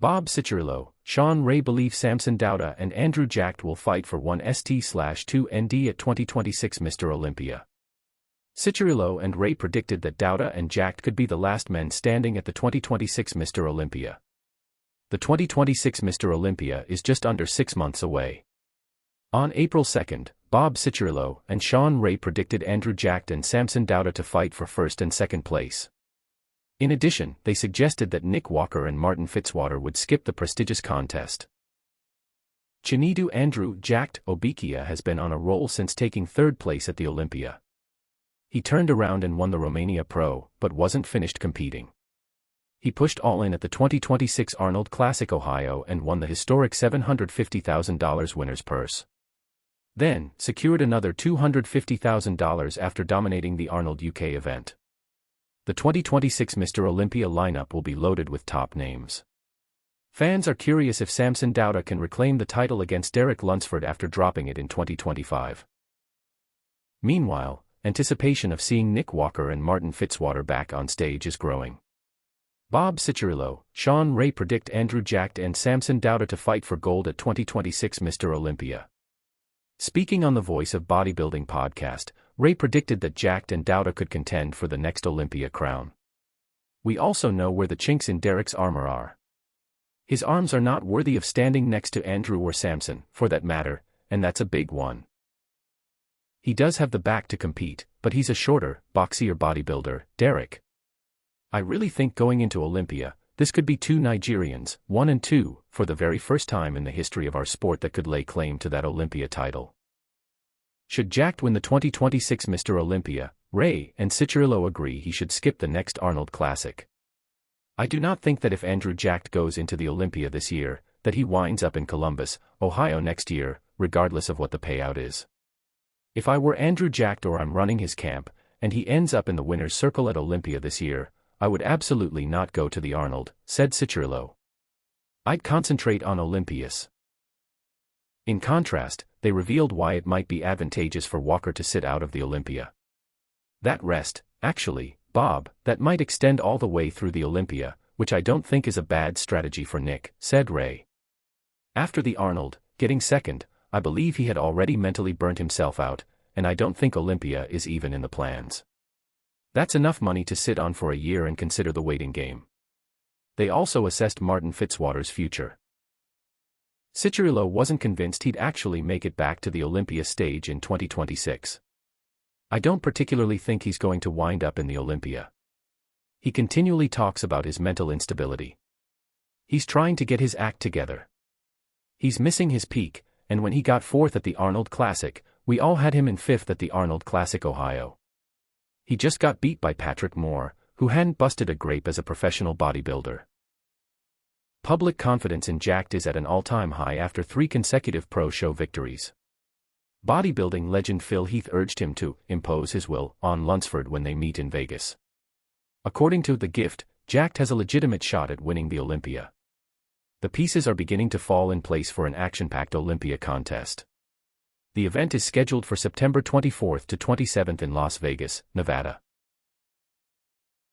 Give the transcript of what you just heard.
Bob Cicherillo, Shawn believe Samson Dauda and Andrew Jacked will fight for 1st/2 ND at 2026 Mr. Olympia. Cicherillo and Ray predicted that Dauda and Jacked could be the last men standing at the 2026 Mr. Olympia. The 2026 Mr. Olympia is just under 6 months away. On April 2, Bob Cicherillo and Shawn predicted Andrew Jacked and Samson Dauda to fight for 1st and 2nd place. In addition, they suggested that Nick Walker and Martin Fitzwater would skip the prestigious contest. Cicherillo Andrew Jacked Olympia has been on a roll since taking 3rd place at the Olympia. He turned around and won the Romania Pro, but wasn't finished competing. He pushed all in at the 2026 Arnold Classic Ohio and won the historic $750,000 winner's purse. Then, secured another $250,000 after dominating the Arnold UK event. The 2026 Mr. Olympia lineup will be loaded with top names. Fans are curious if Samson Dauda can reclaim the title against Derek Lunsford after dropping it in 2025. Meanwhile, anticipation of seeing Nick Walker and Martin Fitzwater back on stage is growing. Bob Cicherillo, Shawn predict Andrew Jacked and Samson Dauda to fight for gold at 2026 Mr. Olympia. Speaking on the Voice of Bodybuilding podcast, Ray predicted that Jacked and Dauda could contend for the next Olympia crown. We also know where the chinks in Derek's armor are. His arms are not worthy of standing next to Andrew or Samson, for that matter, and that's a big one. He does have the back to compete, but he's a shorter, boxier bodybuilder, Derek. I really think going into Olympia, this could be 2 Nigerians, 1 and 2, for the very first time in the history of our sport that could lay claim to that Olympia title. Should Jacked win the 2026 Mr. Olympia, Ray and Cicherillo agree he should skip the next Arnold Classic. I do not think that if Andrew Jacked goes into the Olympia this year, that he winds up in Columbus, Ohio next year, regardless of what the payout is. If I were Andrew Jacked or I'm running his camp, and he ends up in the winner's circle at Olympia this year, I would absolutely not go to the Arnold, said Cicherillo. I'd concentrate on Olympias. In contrast, they revealed why it might be advantageous for Walker to sit out of the Olympia. That rest, actually, Bob, that might extend all the way through the Olympia, which I don't think is a bad strategy for Nick, said Ray. After the Arnold, getting 2nd, I believe he had already mentally burnt himself out, and I don't think Olympia is even in the plans. That's enough money to sit on for a year and consider the waiting game. They also assessed Martin Fitzwater's future. Cicherillo wasn't convinced he'd actually make it back to the Olympia stage in 2026. I don't particularly think he's going to wind up in the Olympia. He continually talks about his mental instability. He's trying to get his act together. He's missing his peak, and when he got 4th at the Arnold Classic, we all had him in 5th at the Arnold Classic Ohio. He just got beat by Patrick Moore, who hadn't busted a grape as a professional bodybuilder. Public confidence in Jacked is at an all-time high after 3 consecutive pro show victories. Bodybuilding legend Phil Heath urged him to impose his will on Lunsford when they meet in Vegas. According to The Gift, Jacked has a legitimate shot at winning the Olympia. The pieces are beginning to fall in place for an action-packed Olympia contest. The event is scheduled for September 24 to 27 in Las Vegas, Nevada.